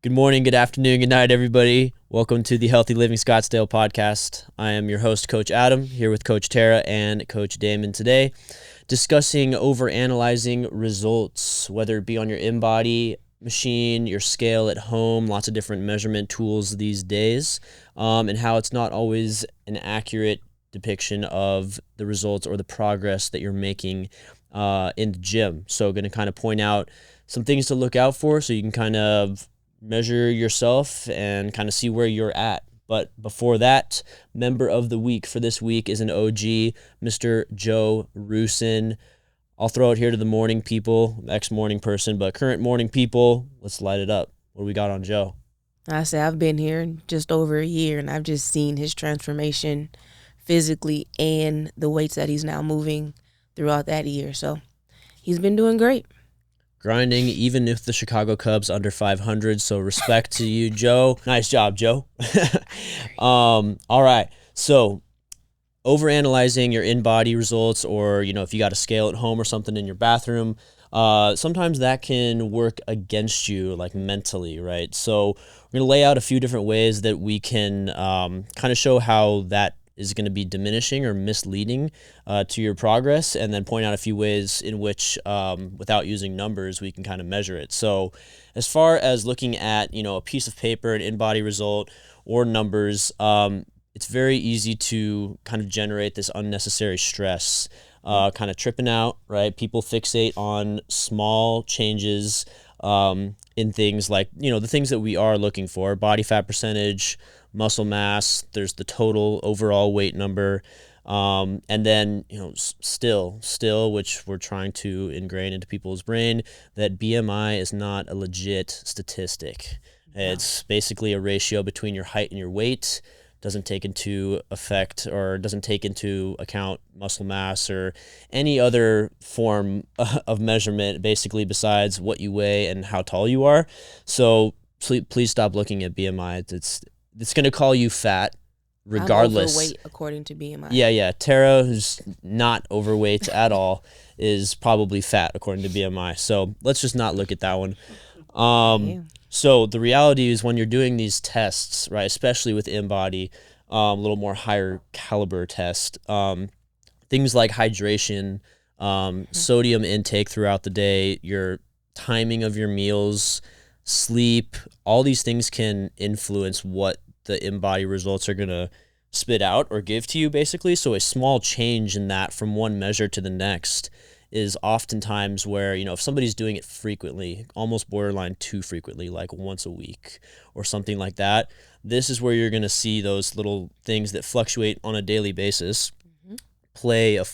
Good morning, good afternoon, good night, everybody. Welcome to the Healthy Living Scottsdale podcast. I am your host, Coach Adam, here with Coach Tara and Coach Damon today, discussing overanalyzing results, whether it be on your InBody machine, your scale at home, lots of different measurement tools these days, and how it's not always an accurate depiction of the results or the progress that you're making in the gym. So going to kind of point out some things to look out for so you can kind of measure yourself and kind of see where you're at. But before that, member of the week for this week is an OG, Mr. Joe Rusin. I'll throw it here to the morning people, ex-morning person, but current morning people. Let's light it up. What do we got on Joe? I say I've been here just over a year, and I've just seen his transformation physically and the weights that he's now moving throughout that year. So he's been doing great. Grinding, even if the Chicago Cubs under 500. So respect to you, Joe. Nice job, Joe. All right. So overanalyzing your InBody results, or if you got a scale at home or something in your bathroom, sometimes that can work against you, like mentally, right? So we're gonna lay out a few different ways that we can kind of show how that is going to be diminishing or misleading to your progress, and then point out a few ways in which, without using numbers, we can kind of measure it. So as far as looking at, a piece of paper, an InBody result, or numbers, it's very easy to kind of generate this unnecessary stress, kind of tripping out, right? People fixate on small changes in things like, the things that we are looking for: body fat percentage, muscle mass, there's the total overall weight number, and then still which we're trying to ingrain into people's brain, that BMI is not a legit statistic. It's basically a ratio between your height and your weight. Doesn't take into account muscle mass or any other form of measurement, basically, besides what you weigh and how tall you are. So please stop looking at BMI. It's going to call you fat regardless. I'm overweight according to BMI. Yeah. Tara, who's not overweight at all, is probably fat according to BMI. So let's just not look at that one. So the reality is, when you're doing these tests, right, especially with InBody, a little more higher caliber test, things like hydration, sodium intake throughout the day, your timing of your meals, sleep, all these things can influence what the InBody results are going to spit out or give to you, basically. So a small change in that from one measure to the next is oftentimes where, if somebody's doing it frequently, almost borderline too frequently, like once a week or something like that, this is where you're going to see those little things that fluctuate on a daily basis play a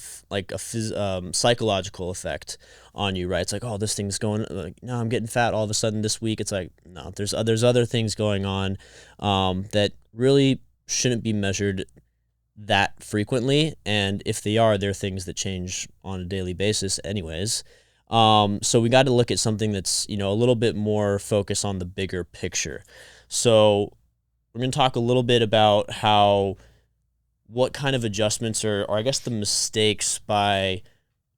psychological effect on you, right? It's like, oh, this thing's going, like, no, I'm getting fat all of a sudden this week. It's like, no, there's other things going on that really shouldn't be measured that frequently, and if they are, they're things that change on a daily basis anyways. So we got to look at something that's a little bit more focused on the bigger picture. So we're going to talk a little bit about what kind of adjustments or I guess the mistakes by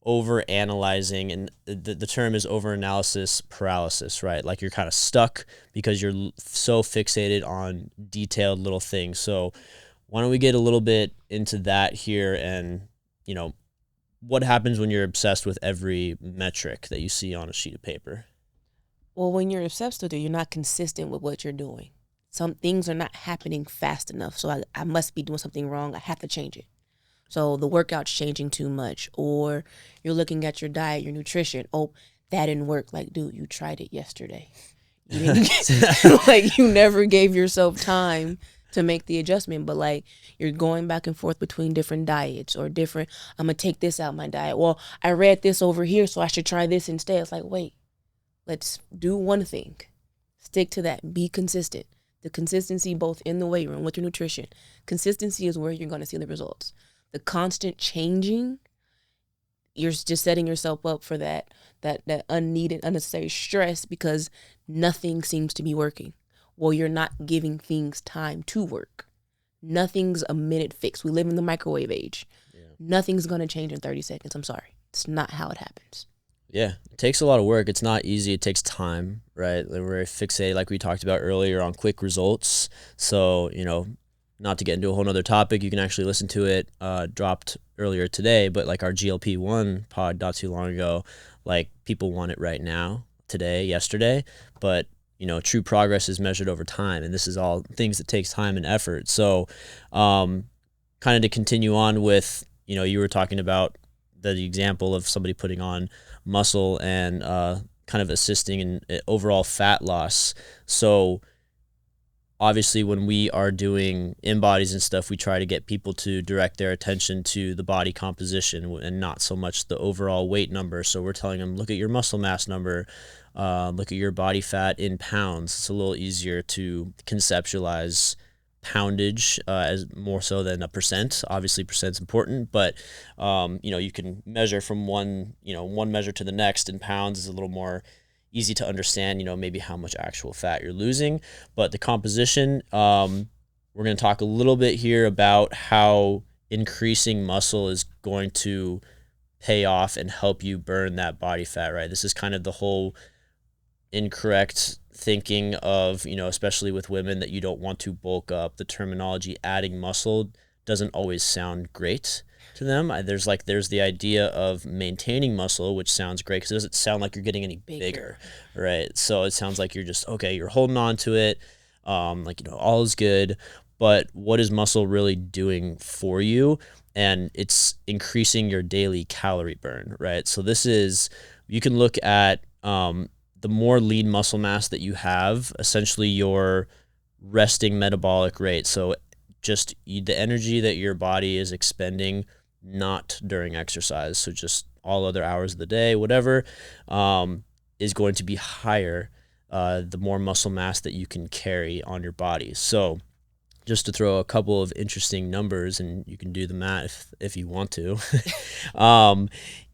overanalyzing, and the term is overanalysis paralysis, right? Like, you're kind of stuck because you're so fixated on detailed little things. So why don't we get a little bit into that here, and what happens when you're obsessed with every metric that you see on a sheet of paper? Well, when you're obsessed with it, you're not consistent with what you're doing. Some things are not happening fast enough, so I must be doing something wrong. I have to change it. So the workout's changing too much, or you're looking at your diet, your nutrition. Oh, that didn't work. Like, dude, you tried it yesterday. You didn't like, you never gave yourself time to make the adjustment, but like, you're going back and forth between different diets or different, I'm gonna take this out of my diet. Well, I read this over here, so I should try this instead. It's like, wait, let's do one thing. Stick to that. Be consistent. The consistency both in the weight room with your nutrition. Consistency is where you're going to see the results. The constant changing, you're just setting yourself up for that unneeded, unnecessary stress because nothing seems to be working. Well, you're not giving things time to work. Nothing's a minute fix. We live in the microwave age. Yeah. Nothing's going to change in 30 seconds. I'm sorry. It's not how it happens. Yeah, it takes a lot of work. It's not easy. It takes time, right? We're very fixated, like we talked about earlier, on quick results. So, not to get into a whole nother topic, you can actually listen to it, dropped earlier today, but like our GLP-1 pod not too long ago, like people want it right now, today, yesterday, but true progress is measured over time, and this is all things that takes time and effort. So, kind of to continue on with, you were talking about the example of somebody putting on muscle and kind of assisting in overall fat loss. So obviously when we are doing InBodies and stuff, we try to get people to direct their attention to the body composition and not so much the overall weight number. So we're telling them, look at your muscle mass number, look at your body fat in pounds. It's a little easier to conceptualize poundage as more so than a percent. Obviously percent's important, but you can measure from one measure to the next in pounds is a little more easy to understand, maybe how much actual fat you're losing. But the composition, we're going to talk a little bit here about how increasing muscle is going to pay off and help you burn that body fat, right? This is kind of the whole incorrect thinking of, especially with women, that you don't want to bulk up. The terminology adding muscle doesn't always sound great to them. There's the idea of maintaining muscle, which sounds great because it doesn't sound like you're getting any bigger, right? So it sounds like you're just, okay, you're holding on to it, all is good. But what is muscle really doing for you? And it's increasing your daily calorie burn, right? So you can look at the more lean muscle mass that you have, essentially your resting metabolic rate. So just the energy that your body is expending, not during exercise, so just all other hours of the day, whatever, is going to be higher the more muscle mass that you can carry on your body. So just to throw a couple of interesting numbers, and you can do the math if you want to,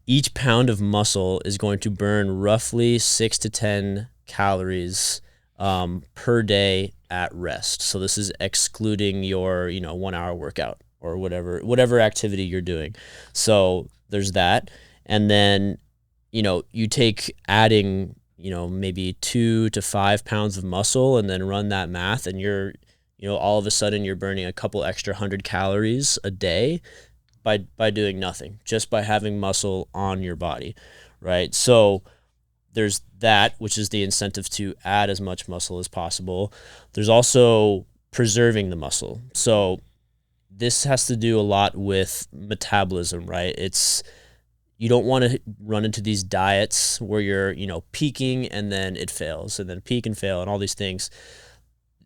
each pound of muscle is going to burn roughly 6 to 10 calories per day at rest. So this is excluding your 1 hour workout or whatever activity you're doing. So there's that. And then you take adding maybe 2 to 5 pounds of muscle, and then run that math, and you're all of a sudden you're burning a couple extra 100 calories a day by doing nothing, just by having muscle on your body, right? So there's that, which is the incentive to add as much muscle as possible. There's also preserving the muscle. So this has to do a lot with metabolism, right? You don't want to run into these diets where you're, peaking and then it fails, and then peak and fail and all these things.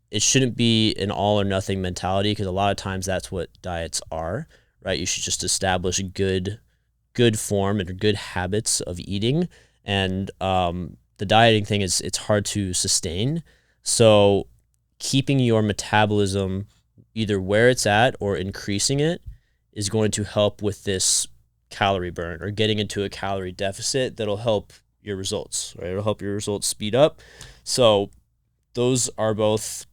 It shouldn't be an all or nothing mentality, because a lot of times that's what diets are, right? You should just establish good form and good habits of eating. And the dieting thing it's hard to sustain. So keeping your metabolism either where it's at or increasing it is going to help with this calorie burn, or getting into a calorie deficit that'll help your results, right? It'll help your results speed up. So those are both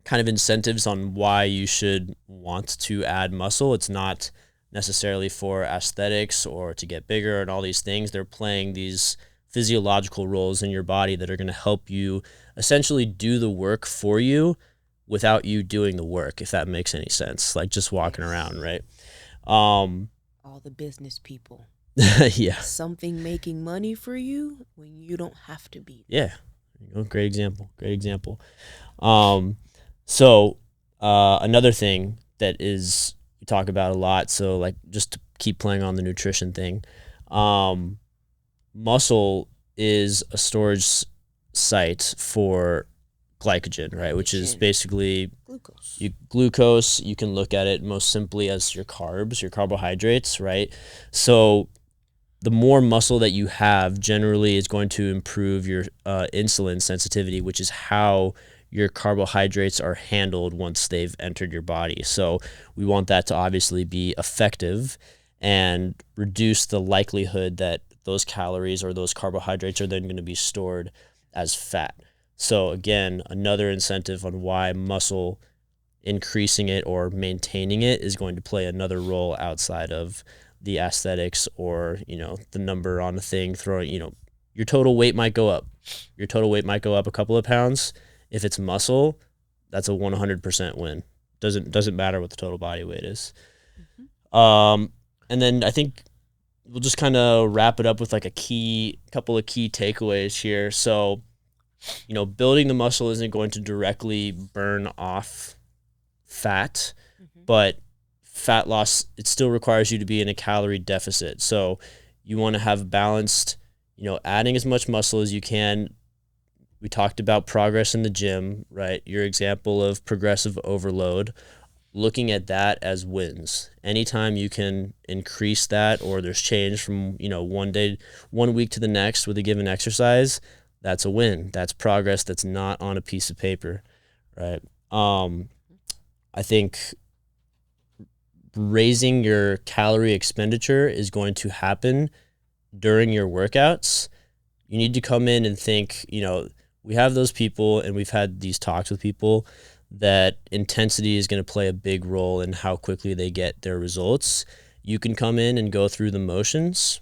kind of incentives on why you should want to add muscle. It's not necessarily for aesthetics or to get bigger and all these things. They're playing these physiological roles in your body that are going to help you essentially do the work for you without you doing the work, if that makes any sense. Like just walking around, right? All the business people. Yeah. Something making money for you when you don't have to be. Yeah. Great example. So another thing that is we talk about a lot, so like just to keep playing on the nutrition thing, muscle is a storage site for glycogen, right? Which is basically glucose. You can look at it most simply as your carbs, your carbohydrates, right? So the more muscle that you have generally is going to improve your insulin sensitivity, which is how your carbohydrates are handled once they've entered your body. So we want that to obviously be effective and reduce the likelihood that those calories or those carbohydrates are then going to be stored as fat. So again, another incentive on why muscle, increasing it or maintaining it, is going to play another role outside of the aesthetics or, the number on the thing throwing, your total weight might go up. Your total weight might go up a couple of pounds. If it's muscle, that's a 100% win. Doesn't matter what the total body weight is. And then I think we'll just kind of wrap it up with like couple of key takeaways here. So, building the muscle isn't going to directly burn off fat, but fat loss, it still requires you to be in a calorie deficit. So you want to have balanced, adding as much muscle as you can. We talked about progress in the gym, right? Your example of progressive overload, looking at that as wins. Anytime you can increase that, or there's change from, 1 week to the next with a given exercise, that's a win. That's progress that's not on a piece of paper, right? I think raising your calorie expenditure is going to happen during your workouts. You need to come in and think, we have those people, and we've had these talks with people, that intensity is going to play a big role in how quickly they get their results. You can come in and go through the motions,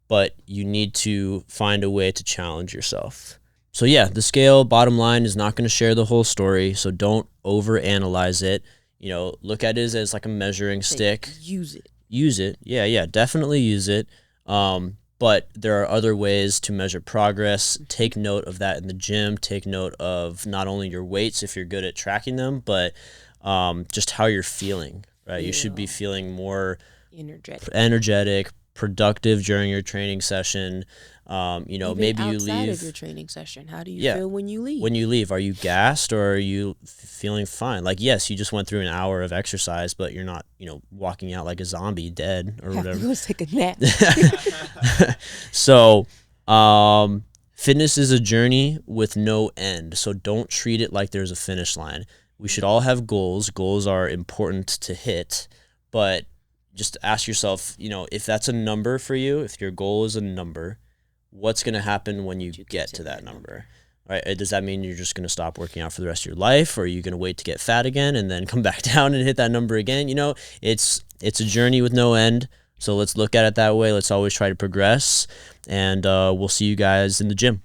but you need to find a way to challenge yourself. So yeah, the scale, bottom line, is not going to share the whole story, so don't overanalyze it. Look at it as like a measuring stick. Use it. Use it. Yeah, definitely use it. But there are other ways to measure progress. Take note of that in the gym. Take note of not only your weights, if you're good at tracking them, but just how you're feeling, right? You should be feeling more energetic, productive during your training session. Even maybe you outside leave of your training session. How do you feel when you leave? When you leave, are you gassed, or are you feeling fine? Like, yes, you just went through an hour of exercise, but you're not, walking out like a zombie dead or whatever. Go take a nap. So, fitness is a journey with no end. So don't treat it like there's a finish line. We should all have goals. Goals are important to hit, but just ask yourself, if that's a number for you, if your goal is a number, what's going to happen when you get to that number, right? Does that mean you're just going to stop working out for the rest of your life, or are you going to wait to get fat again and then come back down and hit that number again? It's a journey with no end. So let's look at it that way. Let's always try to progress, and we'll see you guys in the gym.